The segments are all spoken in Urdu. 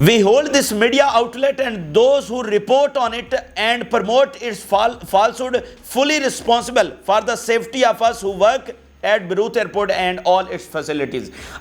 We hold this media outlet and those who report on it and promote its falsehood fully responsible for the safety of us who work at Beirut airport and all its facilities।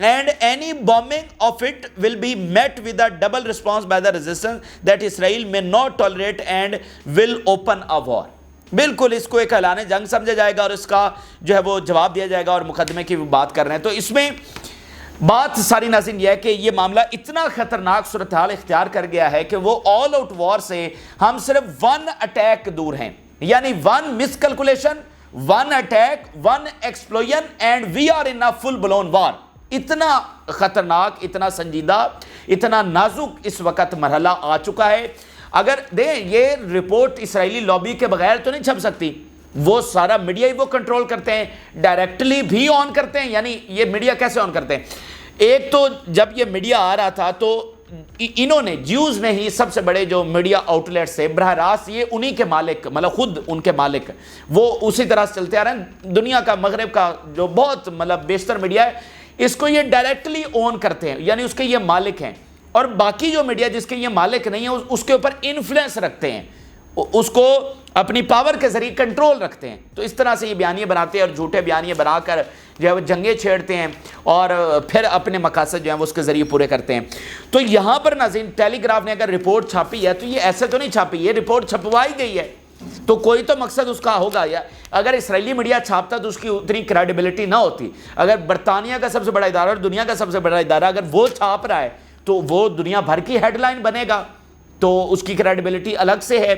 and any bombing of it will be met with a double response by the resistance that Israel may not tolerate and will open a war। بالکل اس کو ایک اعلان جنگ سمجھا جائے گا اور اس کا جو ہے وہ جواب دیا جائے گا اور مقدمے کی بات کر رہے ہیں. تو اس میں بات ساری ناظرین یہ ہے کہ یہ معاملہ اتنا خطرناک صورتحال اختیار کر گیا ہے کہ وہ آل آؤٹ وار سے ہم صرف 1 اٹیک دور ہیں, یعنی 1 miscalculation, 1 attack, 1 explosion and we are in full blown war. اتنا خطرناک, اتنا سنجیدہ, اتنا نازک اس وقت مرحلہ آ چکا ہے. اگر یہ رپورٹ اسرائیلی لابی کے بغیر تو نہیں چھپ سکتی, وہ سارا میڈیا ہی وہ کنٹرول کرتے ہیں, ڈائریکٹلی بھی آن کرتے ہیں. یعنی یہ میڈیا کیسے آن کرتے ہیں؟ ایک تو جب یہ میڈیا آ رہا تھا تو انہوں نے جیوز نے ہی سب سے بڑے جو میڈیا آؤٹ لیٹ سے براہ راست یہ انہی کے مالک, مطلب خود ان کے مالک, وہ اسی طرح سے چلتے آ رہے ہیں. دنیا کا مغرب کا جو بہت مطلب بیشتر میڈیا ہے اس کو یہ ڈائریکٹلی آن کرتے ہیں, یعنی اس کے یہ مالک ہیں. اور باقی جو میڈیا جس کے یہ مالک نہیں ہیں اس کے اوپر انفلوئنس رکھتے ہیں, اس کو اپنی پاور کے ذریعے کنٹرول رکھتے ہیں. تو اس طرح سے یہ بیانیے بناتے ہیں اور جھوٹے بیانیے بنا کر جو ہے وہ جنگیں چھیڑتے ہیں اور پھر اپنے مقاصد جو ہیں وہ اس کے ذریعے پورے کرتے ہیں. تو یہاں پر ناظرین ٹیلی گراف نے اگر رپورٹ چھاپی ہے تو یہ ایسے تو نہیں چھاپی, یہ رپورٹ چھپوائی گئی ہے تو کوئی تو مقصد اس کا ہوگا. یا اگر اسرائیلی میڈیا چھاپتا تو اس کی اتنی کریڈیبلٹی نہ ہوتی. اگر برطانیہ کا سب سے بڑا ادارہ اور دنیا کا سب سے بڑا ادارہ اگر وہ چھاپ رہا ہے تو وہ دنیا بھر کی ہیڈ لائن بنے گا, تو اس کی کریڈیبلٹی الگ سے ہے.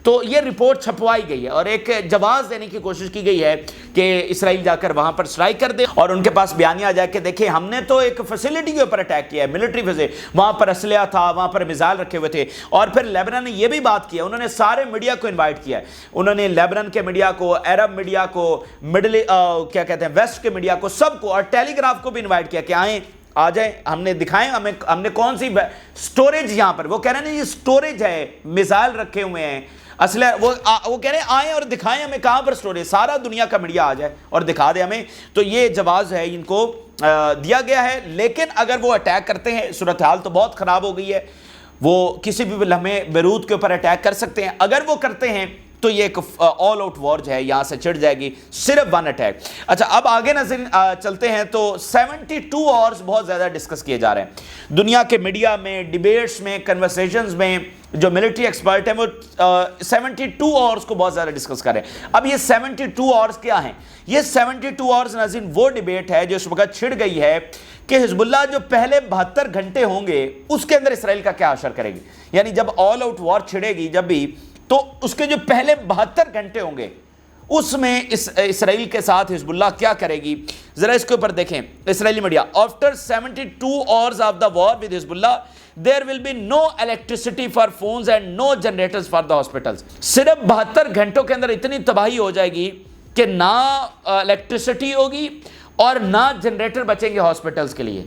تو یہ رپورٹ چھپوائی گئی ہے اور ایک جواز دینے کی کوشش کی گئی ہے کہ اسرائیل جا کر وہاں پر سٹرائک کر دے اور ان کے پاس بیانیہ آ جائے کہ دیکھیں ہم نے تو ایک فیسلٹی کے اوپر اٹیک کیا ہے, ملٹری فیزے, وہاں پر اسلحہ تھا, وہاں پر میزائل رکھے ہوئے تھے. اور پھر لیبنان نے یہ بھی بات کیا, انہوں نے سارے میڈیا کو انوائٹ کیا ہے, انہوں نے لیبنان کے میڈیا کو, عرب میڈیا کو, کیا کہتے ہیں ویسٹ کے میڈیا کو, سب کو, اور ٹیلی گراف کو بھی انوائٹ کیا کہ آئیں, آ جائیں, ہم نے دکھائیں ہم نے کون سی سٹوریج یہاں پر. وہ کہہ رہے ہیں یہ سٹوریج ہے, میزائل رکھے ہوئے ہیں, اسلحہ, وہ کہہ رہے ہیں آئیں اور دکھائیں ہمیں کہاں پر سٹوریج, سارا دنیا کا میڈیا آ جائے اور دکھا دے ہمیں. تو یہ جواز ہے ان کو دیا گیا ہے. لیکن اگر وہ اٹیک کرتے ہیں, صورتحال تو بہت خراب ہو گئی ہے, وہ کسی بھی لمحے بیروت کے اوپر اٹیک کر سکتے ہیں. اگر وہ کرتے ہیں تو یہ ایک آل آؤٹ وار جو ہے یہاں سے چھڑ جائے گی, صرف 1 اٹیک. اچھا اب آگے نظر چلتے ہیں تو 72 آورز بہت زیادہ ڈسکس کیے جا رہے ہیں دنیا کے میڈیا میں, ڈیبیٹس میں, کنورسیشنز میں. جو ملٹری ایکسپرٹ ہیں وہ 72 آورز کو بہت زیادہ ڈسکس کر رہے ہیں. اب یہ 72 آورز کیا ہیں؟ یہ 72 آورز ناظرین وہ ڈیبیٹ ہے جو اس وقت چھڑ گئی ہے کہ حزب اللہ جو پہلے 72 گھنٹے ہوں گے اس کے اندر اسرائیل کا کیا اثر کرے گی. یعنی جب آل آؤٹ وار چھڑے گی جب بھی, تو اس کے جو پہلے 72 گھنٹے ہوں گے اس میں اسرائیل کے ساتھ حزب اللہ کیا کرے گی. ذرا اس کے اوپر دیکھیں اسرائیلی media, after 72 hours of the war with حزب اللہ there will be no electricity for phones and no generators for the hospitals. صرف 72 گھنٹوں کے اندر اتنی تباہی ہو جائے گی کہ نہ الیکٹریسٹی ہوگی اور نہ جنریٹر بچیں گے ہاسپٹلز کے لیے.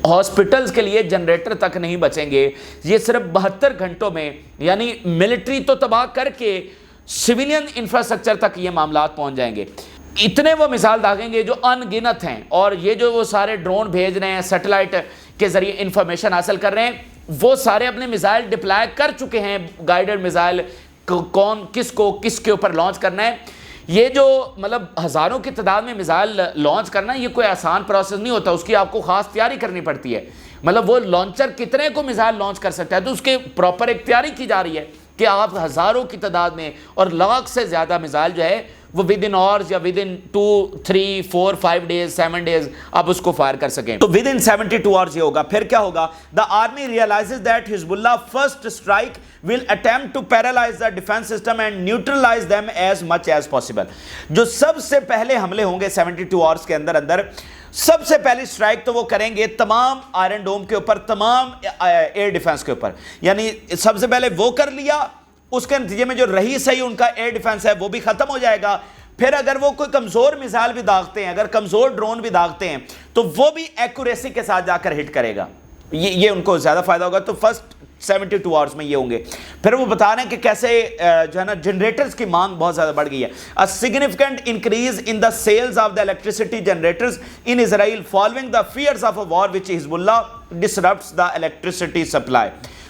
ہاسپٹلز کے لیے جنریٹر تک نہیں بچیں گے. یہ صرف 72 گھنٹوں میں, یعنی ملٹری تو تباہ کر کے سویلین انفراسٹرکچر تک یہ معاملات پہنچ جائیں گے. اتنے وہ مثال داغیں گے جو ان گنت ہیں. اور یہ جو وہ سارے ڈرون بھیج رہے ہیں, سیٹلائٹ کے ذریعے انفارمیشن حاصل کر رہے ہیں, وہ سارے اپنے میزائل ڈپلائی کر چکے ہیں. گائیڈڈ میزائل کون کس کو کس کے اوپر لانچ کرنا ہے. یہ جو مطلب ہزاروں کی تعداد میں میزائل لانچ کرنا یہ کوئی آسان پروسیس نہیں ہوتا, اس کی آپ کو خاص تیاری کرنی پڑتی ہے. مطلب وہ لانچر کتنے کو میزائل لانچ کر سکتا ہے, تو اس کے پراپر ایک تیاری کی جا رہی ہے کہ آپ ہزاروں کی تعداد میں اور لاکھ سے زیادہ میزائل جو ہے وہ ود ان آورز یا ود ان 2 3 4 5 days 7 days آپ اس کو فائر کر سکیں. تو ود ان 72 hours یہ ہوگا. پھر کیا ہوگا؟ دا army realizes that Hezbollah first strike will attempt to paralyze the defense system and neutralize them as much as possible. جو سب سے پہلے حملے ہوں گے 72 hours کے اندر سب سے پہلی سٹرائک تو وہ کریں گے تمام آئرن ڈوم کے اوپر, تمام ایئر ڈیفنس کے اوپر. یعنی سب سے پہلے وہ کر لیا, اس کے نتیجے میں جو رہی صحیح ان کا ایئر ڈیفنس ہے وہ بھی ختم ہو جائے گا. پھر اگر وہ کوئی کمزور میزائل بھی داغتے ہیں, اگر کمزور ڈرون بھی داغتے ہیں تو وہ بھی ایکوریسی کے ساتھ جا کر ہٹ کرے گا. یہ ان کو زیادہ فائدہ ہوگا. تو فرسٹ 72 hours میں یہ ہوں گے. پھر وہ بتا رہے ہیں کہ کیسے جو ہے نا جنریٹرز کی مانگ بہت زیادہ بڑھ گئی ہے. A significant increase in the sales of the electricity generators in Israel following the fears of a war which Hezbollah disrupts the electricity supply.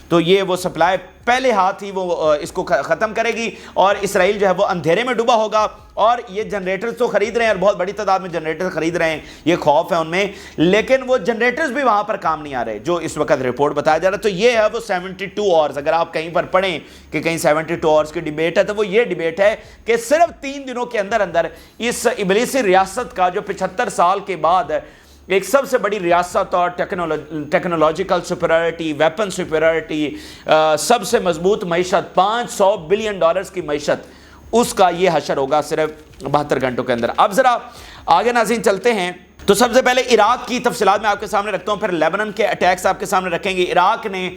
تو یہ وہ سپلائی پہلے ہاتھ ہی وہ اس کو ختم کرے گی اور اسرائیل جو ہے وہ اندھیرے میں ڈوبا ہوگا. اور یہ جنریٹرز تو خرید رہے ہیں اور بہت بڑی تعداد میں جنریٹر خرید رہے ہیں, یہ خوف ہے ان میں, لیکن وہ جنریٹرز بھی وہاں پر کام نہیں آ رہے جو اس وقت رپورٹ بتایا جا رہا ہے. تو یہ ہے وہ 72 آورز. اگر آپ کہیں پر پڑھیں کہ کہیں 72 آورز کی ڈیبیٹ ہے تو وہ یہ ڈیبیٹ ہے کہ صرف 3 دنوں کے اندر اندر اس ابلیسی ریاست کا جو 75 سال کے بعد ایک سب سے بڑی ریاست اور ٹیکنالوجیکل سپیریورٹی, ویپن سپیریورٹی, سب سے مضبوط معیشت, $500 بلین کی معیشت, اس کا یہ حشر ہوگا صرف 72 گھنٹوں کے اندر. اب ذرا آگے ناظرین چلتے ہیں. تو سب سے پہلے عراق کی تفصیلات میں آپ کے سامنے رکھتا ہوں, پھر لیبنن کے اٹیکس آپ کے سامنے رکھیں گے. عراق نے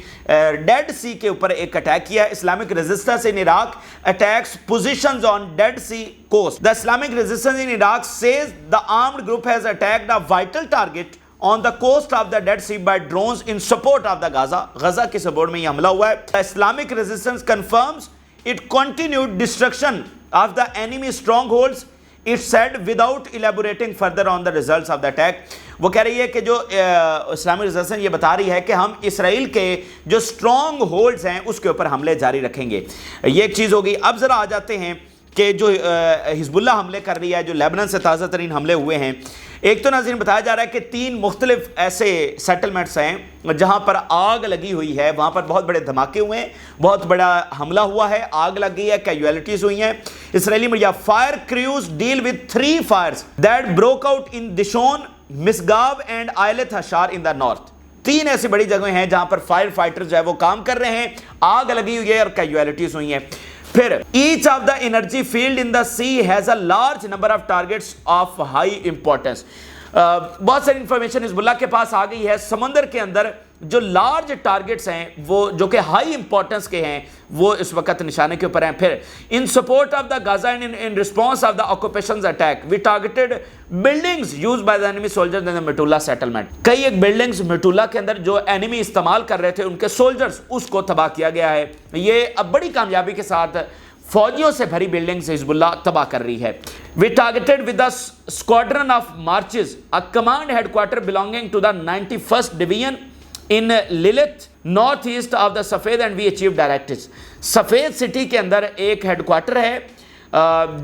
ڈیڈ سی کے اوپر ایک اٹیک کیا. Islamic resistance in Iraq attacks positions on dead sea coast. The Islamic resistance in Iraq says the armed group has attacked a vital target on the coast of the Dead Sea by drones in support of the Gaza. Gaza کے سپورٹ میں یہ حملہ ہوا ہے. The Islamic resistance confirms it continued destruction of the enemy strongholds, it said without elaborating further on the results of the attack. وہ کہہ رہی ہے کہ جو اسلامک ریزسٹنس یہ بتا رہی ہے کہ ہم اسرائیل کے جو اسٹرانگ ہولڈز ہیں اس کے اوپر حملے جاری رکھیں گے. یہ ایک چیز ہوگی. اب ذرا آ جاتے ہیں کہ جو حزب اللہ حملے کر رہی ہے, جو لیبنن سے تازہ ترین حملے ہوئے ہیں. ایک تو ناظرین بتایا جا رہا ہے کہ 3 مختلف ایسے سیٹلمنٹس ہیں جہاں پر آگ لگی ہوئی ہے, وہاں پر بہت بڑے دھماکے ہوئے ہیں, بہت بڑا حملہ ہوا ہے, آگ لگ گئی ہے, کیجویلٹیز ہوئی ہیں. Israeli media fire crews deal with 3 fires that broke out in Dishon, Misgav and Ayelet Hashahar in the north. 3 ایسی بڑی جگہیں ہیں جہاں پر فائر فائٹر جو ہے وہ کام کر رہے ہیں, آگ لگی ہوئی ہے اور کیجویلٹیز ہوئی ہیں. پھر each of the energy field in the sea has a large number of targets of high importance. بہت ساری انفارمیشن حزب اللہ کے پاس آ گئی ہے. سمندر کے اندر جو لارج ٹارگیٹس ہیں وہ جو کہ ہائی امپورٹنس کے ہیں وہ اس وقت نشانے کے اوپر ہیں. پھر in support of the Gaza and in response of the occupation's attack we targeted buildings used by the enemy soldiers in the Metula settlement. کئی ایک بلڈنگز میٹولا کے اندر جو انیمی استعمال کر رہے تھے ان کے سولجرز, اس کو تباہ کیا گیا ہے. یہ اب بڑی کامیابی کے ساتھ فوجیوں سے بھری بلڈنگز حزب اللہ تباہ کر رہی ہے. We targeted with a squadron of marches a command headquarter belonging to the 91st Division in Lilith, northeast of the Safed, and we achieved directives. سفید سٹی کے اندر ایک ہیڈ کوارٹر ہے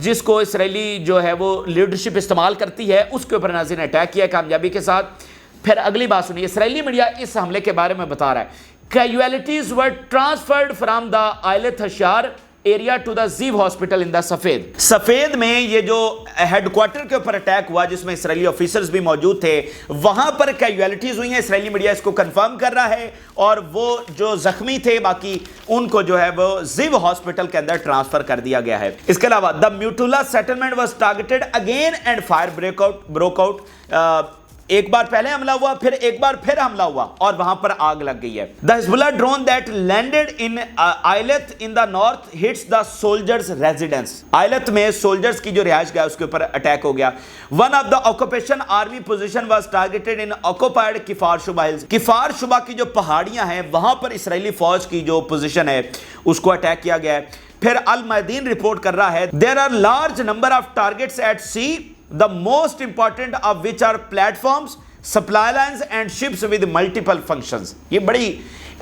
جس کو اسرائیلی جو ہے وہ لیڈرشپ استعمال کرتی ہے, اس کے اوپر ناظرین اٹیک کیا کامیابی کے ساتھ. پھر اگلی بات سنیے, اسرائیلی میڈیا اس حملے کے بارے میں بتا رہا ہے casualties were transferred from the Eilat Hashar area to the Ziv hospital ان دا سفید. سفید میں یہ جو ہیڈ کوارٹر کے اوپر اٹیک ہوا جس میں اسرائیلی آفیسرز بھی موجود تھے, وہاں پر کیجویلٹیز ہوئی ہیں. اسرائیلی میڈیا اس کو کنفرم کر رہا ہے اور وہ جو زخمی تھے باقی ان کو جو ہے وہ زیو ہاسپٹل کے اندر ٹرانسفر کر دیا گیا ہے. اس کے علاوہ the Metula settlement was targeted again and fire broke out. ایک بار پہلے حملہ ہوا, پھر ایک بار پھر حملہ ہوا اور وہاں پر آگ لگ گئی ہے. The Hezbollah drone that landed in Eilat in the north hits the soldiers' residence. Eilat میں soldiers کی جو رہائش گاہ اس کے اوپر اٹیک ہو گیا. One of the occupation army position was targeted in occupied Kfar Shuba hills. کفار شبہ کی جو پہاڑیاں ہیں وہاں پر اسرائیلی فوج کی جو پوزیشن ہے اس کو اٹیک کیا گیا ہے. پھر المیادین رپورٹ کر رہا ہے there are large number of targets at sea, the most important of which are platforms, supply lines and ships with multiple functions. یہ بڑی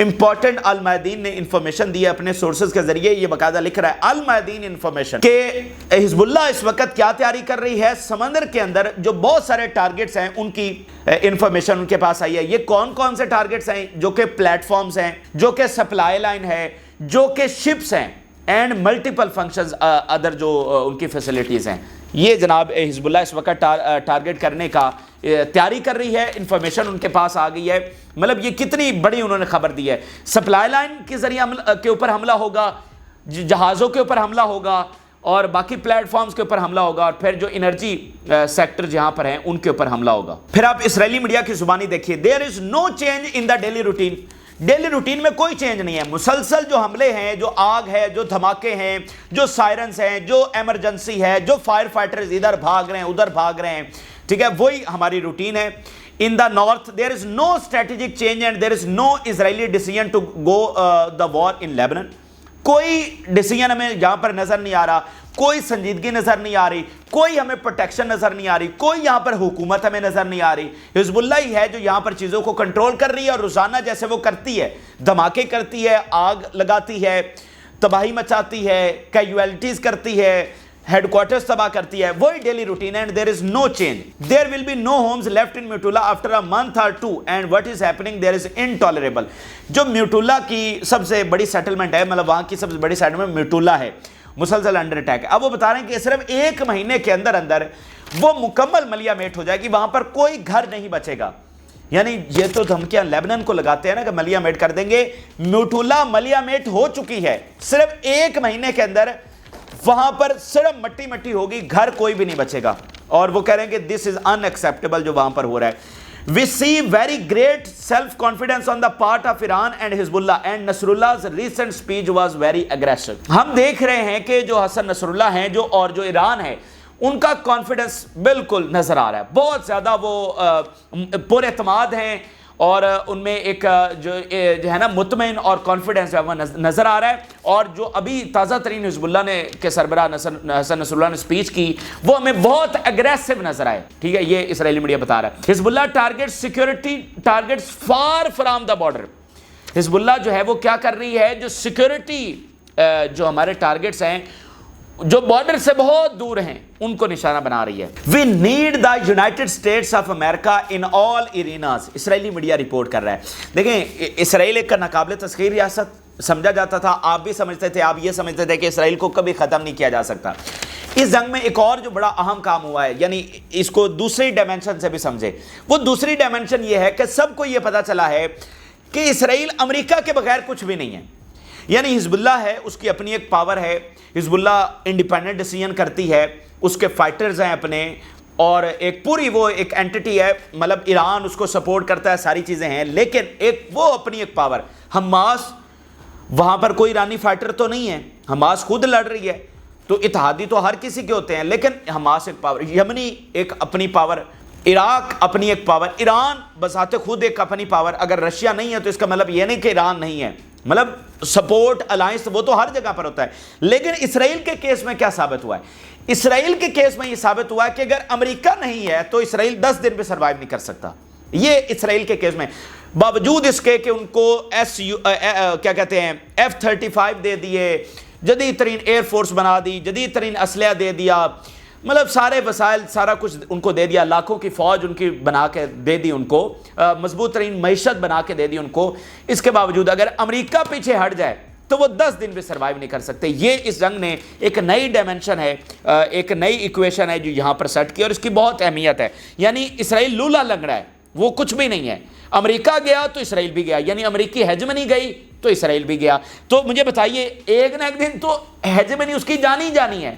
امپورٹنٹ المیادین نے انفارمیشن دی ہے اپنے سورسز کے ذریعے. یہ باقاعدہ لکھ رہا ہے المیادین انفارمیشن کہ حزب اللہ اس وقت کیا تیاری کر رہی ہے. سمندر کے اندر جو بہت سارے ٹارگٹس ہیں ان کی انفارمیشن ان کے پاس آئی ہے. یہ کون کون سے ٹارگٹس ہیں؟ جو کہ پلیٹ فارمز ہیں, جو کہ سپلائی لائن ہے, جو کہ شپس ہیں, اینڈ ملٹیپل فنکشنز ادر جو ان کی فیسلٹیز ہیں. یہ جناب حزب اللہ اس وقت ٹارگٹ کرنے کا تیاری کر رہی ہے. انفارمیشن ان کے پاس آ گئی ہے. مطلب یہ کتنی بڑی انہوں نے خبر دی ہے. سپلائی لائن کے ذریعے کے اوپر حملہ ہوگا, جہازوں کے اوپر حملہ ہوگا اور باقی پلیٹ فارمز کے اوپر حملہ ہوگا, اور پھر جو انرجی سیکٹر جہاں پر ہیں ان کے اوپر حملہ ہوگا. پھر آپ اسرائیلی میڈیا کی زبانی دیکھیے. There is no change in the daily routine. Daily routine میں کوئی چینج نہیں ہے. مسلسل جو حملے ہیں, جو آگ ہے, جو دھماکے ہیں, جو سائرنز ہیں, جو ایمرجنسی ہے, جو فائر فائٹرز ادھر بھاگ رہے ہیں ادھر بھاگ رہے ہیں, ٹھیک ہے, وہی ہماری روٹین ہے. In the north there is no strategic change and there is no Israeli decision to go the war in Lebanon. کوئی ڈیسیجن ہمیں یہاں پر نظر نہیں آ رہا. کوئی سنجیدگی نظر نہیں آ رہی, کوئی ہمیں پروٹیکشن نظر نہیں آ رہی, کوئی یہاں پر حکومت ہمیں نظر نہیں آ رہی. حزب اللہ ہی ہے جو یہاں پر چیزوں کو کنٹرول کر رہی ہے, اور روزانہ جیسے وہ کرتی ہے, دھماکے کرتی ہے, آگ لگاتی ہے, تباہی مچاتی ہے, کیجویلٹیز کرتی ہے, ہیڈ کوارٹرز تباہ کرتی ہے, وہی ڈیلی روٹین ہے. And there is no change. There will be no homes left in Metula after a month or two, and what is happening there is intolerable. جو میوٹولا کی سب سے بڑی سیٹلمنٹ ہے, مطلب وہاں کی سب سے بڑی سیٹلمنٹ میوٹولا ہے, مسلسل انڈر اٹیک ہے. اب وہ بتا رہے ہیں کہ صرف 1 مہینے کے اندر وہ مکمل ملیامیٹ ہو جائے گی, وہاں پر کوئی گھر نہیں بچے گا. یعنی یہ تو دھمکیاں لیبنان کو لگاتے ہیں نا کہ ملیامیٹ کر دیں گے. میوٹولا ملیامیٹ ہو چکی ہے, صرف 1 مہینے کے اندر وہاں پر صرف مٹی مٹی ہوگی, گھر کوئی بھی نہیں بچے گا. اور وہ کہہ رہے ہیں کہ دس از ان ایکسیپٹیبل جو وہاں پر ہو رہا ہے. We see very great self-confidence on the part of Iran and Hezbollah, and Nasrullah's recent speech was very aggressive. ہم دیکھ رہے ہیں کہ جو حسن نصر اللہ ہیں اور جو ایران ہے, ان کا کانفیڈنس بالکل نظر آ رہا ہے, بہت زیادہ وہ پر اعتماد ہیں, اور ان میں ایک جو ہے نا مطمئن اور کانفیڈنس ہے وہ نظر آ رہا ہے. اور جو ابھی تازہ ترین حزب اللہ نے کے سربراہ حسن نصر اللہ نے سپیچ کی, وہ ہمیں بہت اگریسو نظر آئے. ٹھیک ہے, یہ اسرائیلی میڈیا بتا رہا ہے. Hezbollah target security targets far from the border. Hezbollah جو ہے وہ کیا کر رہی ہے, جو سیکورٹی جو ہمارے ٹارگیٹس ہیں جو بارڈر سے بہت دور ہیں, ان کو نشانہ بنا رہی ہے. We need the United States of America in all arenas. Israeli media report کر رہا ہے. دیکھیں, اسرائیل ایک ناقابل تسخیر ریاست سمجھا جاتا تھا, آپ بھی سمجھتے تھے, آپ یہ سمجھتے تھے کہ اسرائیل کو کبھی ختم نہیں کیا جا سکتا. اس جنگ میں ایک اور جو بڑا اہم کام ہوا ہے, یعنی اس کو دوسری ڈائمنشن سے بھی سمجھے, وہ دوسری ڈائمنشن یہ ہے کہ سب کو یہ پتا چلا ہے کہ اسرائیل امریکہ کے بغیر کچھ بھی نہیں ہے. یعنی حزب اللہ ہے, اس کی اپنی ایک پاور ہے, حزب اللہ انڈیپینڈنٹ ڈیسیژن کرتی ہے, اس کے فائٹرز ہیں اپنے, اور ایک پوری وہ ایک اینٹی ہے, مطلب ایران اس کو سپورٹ کرتا ہے, ساری چیزیں ہیں. لیکن ایک وہ اپنی ایک پاور, حماس, وہاں پر کوئی ایرانی فائٹر تو نہیں ہے, حماس خود لڑ رہی ہے, تو اتحادی تو ہر کسی کے ہوتے ہیں, لیکن حماس ایک پاور, یمنی ایک اپنی پاور, عراق اپنی ایک پاور, ایران بذات خود ایک اپنی پاور. اگر رشیا نہیں ہے تو اس کا مطلب یہ نہیں کہ ایران نہیں ہے, مطلب سپورٹ الائنس وہ تو ہر جگہ پر ہوتا ہے. لیکن اسرائیل کے کیس میں کیا ثابت ہوا ہے, اسرائیل کے کیس میں یہ ثابت ہوا ہے کہ اگر امریکہ نہیں ہے تو اسرائیل 10 دن بھی سروائیو نہیں کر سکتا. یہ اسرائیل کے کیس میں, باوجود اس کے کہ ان کو کیا کہتے ہیں F-35 دے دیے, جدید ترین ایئر فورس بنا دی, جدید ترین اسلحہ دے دیا, مطلب سارے وسائل سارا کچھ ان کو دے دیا, لاکھوں کی فوج ان کی بنا کے دے دی ان کو, مضبوط ترین معیشت بنا کے دے دی ان کو. اس کے باوجود اگر امریکہ پیچھے ہٹ جائے تو وہ 10 دن بھی سروائیو نہیں کر سکتے. یہ اس جنگ نے ایک نئی ڈائمنشن ہے, ایک نئی ایکویشن ہے جو یہاں پر سیٹ کی, اور اس کی بہت اہمیت ہے. یعنی اسرائیل لولا لنگڑا ہے, وہ کچھ بھی نہیں ہے. امریکہ گیا تو اسرائیل بھی گیا, یعنی امریکی ہیجمنی گئی تو اسرائیل بھی گیا. تو مجھے بتائیے, ایک نہ ایک دن تو ہیجمنی اس کی جانی ہے.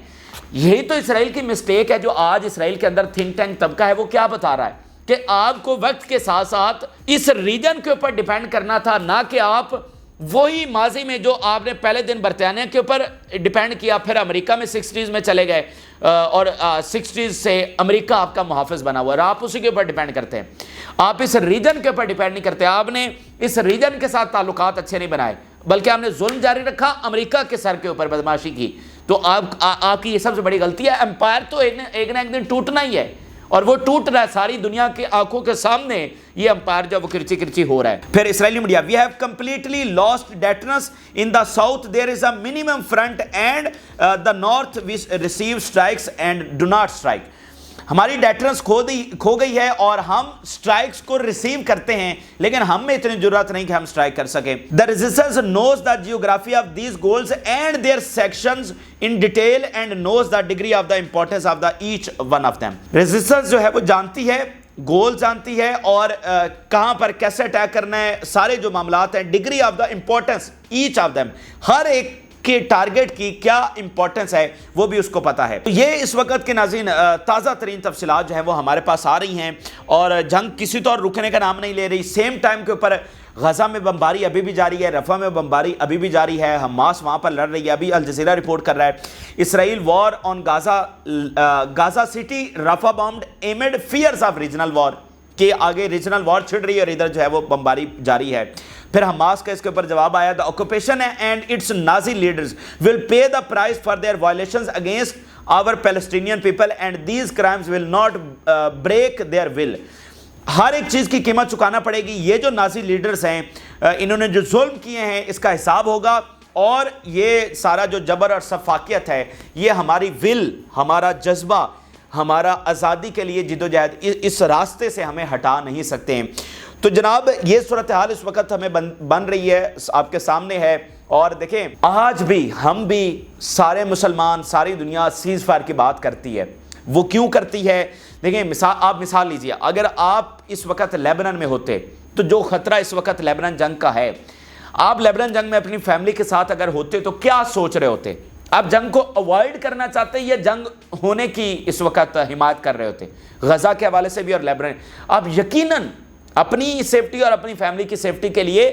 یہی تو اسرائیل کی مسٹیک ہے جو آج اسرائیل کے اندر تھنک ٹینک طبقہ ہے وہ کیا بتا رہا ہے کہ آپ کو وقت کے ساتھ ساتھ اس ریجن کے اوپر ڈیپینڈ کرنا تھا, نہ کہ آپ وہی ماضی میں جو آپ نے پہلے دن برطانیہ کے اوپر ڈیپینڈ کیا, پھر امریکہ میں 60s میں چلے گئے, اور 60s سے امریکہ آپ کا محافظ بنا ہوا ہے, اور آپ اسی کے اوپر ڈیپینڈ کرتے ہیں. آپ اس ریجن کے اوپر ڈیپینڈ نہیں کرتے, آپ نے اس ریجن کے ساتھ تعلقات اچھے نہیں بنائے, بلکہ آپ نے ظلم جاری رکھا, امریکہ کے سر کے اوپر بدماشی کی. تو آپ کی یہ سب سے بڑی غلطی ہے. امپائر تو ایک نہ ایک دن ٹوٹنا ہی ہے, اور وہ ٹوٹ رہا ہے ساری دنیا کی آنکھوں کے سامنے. یہ امپائر جو وہ کرچی کرچی ہو رہا ہے. پھر اسرائیلی media, we have completely lost deterrence in the south, there is a minimum front and the north we receive strikes and do not strike. ہماری ڈیٹرنس کھو گئی ہے, اور ہم سٹرائکس کو ریسیو کرتے ہیں, لیکن ہم میں اتنی ضرورت نہیں کہ ہم سٹرائک کر سکیں. The resistance knows the geography of these goals and their sections in detail and knows the degree of the importance of the each one of them. Resistance جو ہے وہ جانتی ہے, گول جانتی ہے, اور کہاں پر کیسے اٹیک کرنا ہے, سارے جو معاملات ہیں, degree of the importance each of them, ہر ایک کے ٹارگٹ کی کیا امپورٹنس ہے وہ بھی اس کو پتا ہے. یہ اس وقت کے ناظرین تازہ ترین تفصیلات جو ہیں وہ ہمارے پاس آ رہی ہیں, اور جنگ کسی طور رکنے کا نام نہیں لے رہی. سیم ٹائم کے اوپر غزہ میں بمباری ابھی بھی جاری ہے, رفح میں بمباری ابھی بھی جاری ہے, حماس وہاں پر لڑ رہی ہے. ابھی الجزیرہ رپورٹ کر رہا ہے, Israel war on Gaza city, Rafah bombed amid fears of regional war. کہ آگے ریجنل وار چھڑ رہی ہے اور ادھر جو ہے وہ بمباری جاری ہے. پھر حماس کا اس کے اوپر جواب آیا, the occupation and its Nazi leaders will pay the price for their violations against our Palestinian people and these crimes will not break their will. ہر ایک چیز کی قیمت چکانا پڑے گی. یہ جو نازی لیڈرز ہیں انہوں نے جو ظلم کیے ہیں اس کا حساب ہوگا, اور یہ سارا جو جبر اور سفاکیت ہے یہ ہماری ول, ہمارا جذبہ, ہمارا آزادی کے لیے جدوجہد اس راستے سے ہمیں ہٹا نہیں سکتے ہیں. تو جناب یہ صورتحال اس وقت ہمیں بن رہی ہے, آپ کے سامنے ہے. اور دیکھیں آج بھی ہم بھی سارے مسلمان, ساری دنیا سیز فائر کی بات کرتی ہے. وہ کیوں کرتی ہے؟ دیکھیں آپ مثال لیجئے, اگر آپ اس وقت لیبنان میں ہوتے تو جو خطرہ اس وقت لیبنان جنگ کا ہے, آپ لیبنان جنگ میں اپنی فیملی کے ساتھ اگر ہوتے تو کیا سوچ رہے ہوتے؟ آپ جنگ کو اوائڈ کرنا چاہتے یا جنگ ہونے کی اس وقت حمایت کر رہے ہوتے؟ غزہ کے حوالے سے بھی اور لیبنان, آپ یقیناً اپنی سیفٹی اور اپنی فیملی کی سیفٹی کے لیے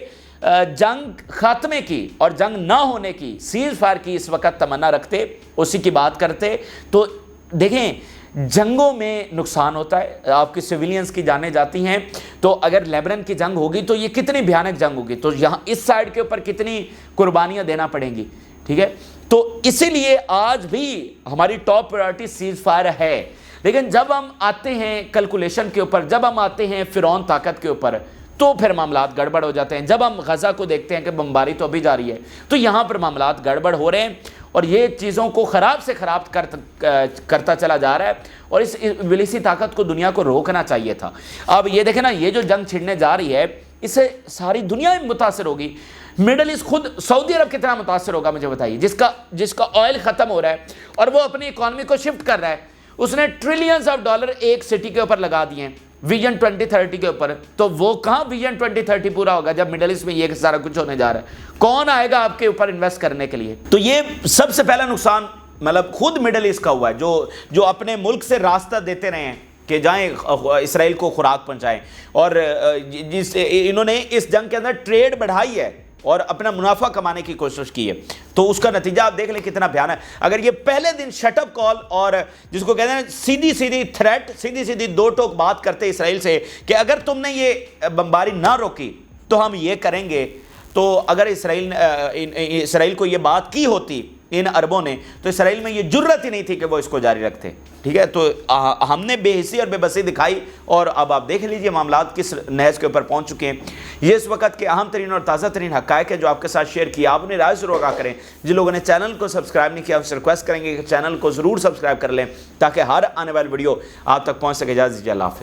جنگ خاتمے کی اور جنگ نہ ہونے کی, سیز فائر کی اس وقت تمنا رکھتے, اسی کی بات کرتے. تو دیکھیں جنگوں میں نقصان ہوتا ہے, آپ کی سیویلینز کی جانیں جاتی ہیں. تو اگر لیبنان کی جنگ ہوگی تو یہ کتنی بھیانک جنگ ہوگی, تو یہاں اس سائیڈ کے اوپر کتنی قربانیاں دینا پڑیں گی. ٹھیک ہے, تو اسی لیے آج بھی ہماری ٹاپ پرائورٹی سیز فائر ہے. لیکن جب ہم آتے ہیں کیلکولیشن کے اوپر, جب ہم آتے ہیں فرعون طاقت کے اوپر, تو پھر معاملات گڑبڑ ہو جاتے ہیں. جب ہم غزہ کو دیکھتے ہیں کہ بمباری تو ابھی جاری ہے, تو یہاں پر معاملات گڑبڑ ہو رہے ہیں اور یہ چیزوں کو خراب سے خراب کرتا چلا جا رہا ہے, اور اس ابلیسی طاقت کو دنیا کو روکنا چاہیے تھا. اب یہ دیکھیں نا, یہ جو جنگ چھڑنے جا رہی ہے اس سے ساری دنیا متاثر ہوگی. مڈل ایسٹ خود سعودی عرب کتنا متاثر ہوگا مجھے بتائیے, جس کا آئل ختم ہو رہا ہے اور وہ اپنی اکانومی کو شفٹ کر رہا ہے. اس نے ٹریلینز آف ڈالر ایک سٹی کے اوپر لگا دیے ہیں ویژن 2030 کے اوپر. تو وہ کہاں ویژن 2030 پورا ہوگا جب مڈل ایسٹ میں یہ سارا کچھ ہونے جا رہا ہے؟ کون آئے گا آپ کے اوپر انویسٹ کرنے کے لیے؟ تو یہ سب سے پہلا نقصان مطلب خود مڈل ایسٹ کا ہوا ہے, جو اپنے ملک سے راستہ دیتے رہے ہیں کہ جائیں اسرائیل کو خوراک پہنچائیں, اور انہوں نے اس جنگ کے اندر ٹریڈ بڑھائی ہے اور اپنا منافع کمانے کی کوشش کی ہے. تو اس کا نتیجہ آپ دیکھ لیں کتنا بھیانک ہے. اگر یہ پہلے دن شٹ اپ کال اور جس کو کہتے ہیں سیدھی تھریٹ, سیدھی دو ٹوک بات کرتے اسرائیل سے کہ اگر تم نے یہ بمباری نہ روکی تو ہم یہ کریں گے, تو اگر اسرائیل کو یہ بات کی ہوتی ان عربوں نے, تو اسرائیل میں یہ جرت ہی نہیں تھی کہ وہ اس کو جاری رکھتے. ٹھیک ہے, تو ہم نے بے حسی اور بے بسی دکھائی, اور اب آپ دیکھ لیجئے معاملات کس نہج کے اوپر پہنچ چکے ہیں. یہ اس وقت کے اہم ترین اور تازہ ترین حقائق ہے جو آپ کے ساتھ شیئر کیا. آپ نے رائے ضرور آگاہ کریں. جن لوگوں نے چینل کو سبسکرائب نہیں کیا, اس سے ریکویسٹ کریں گے کہ چینل کو ضرور سبسکرائب کر لیں تاکہ ہر آنے والی ویڈیو آپ تک پہنچ سکے. اجازت دیجیے, اللہ حافظ.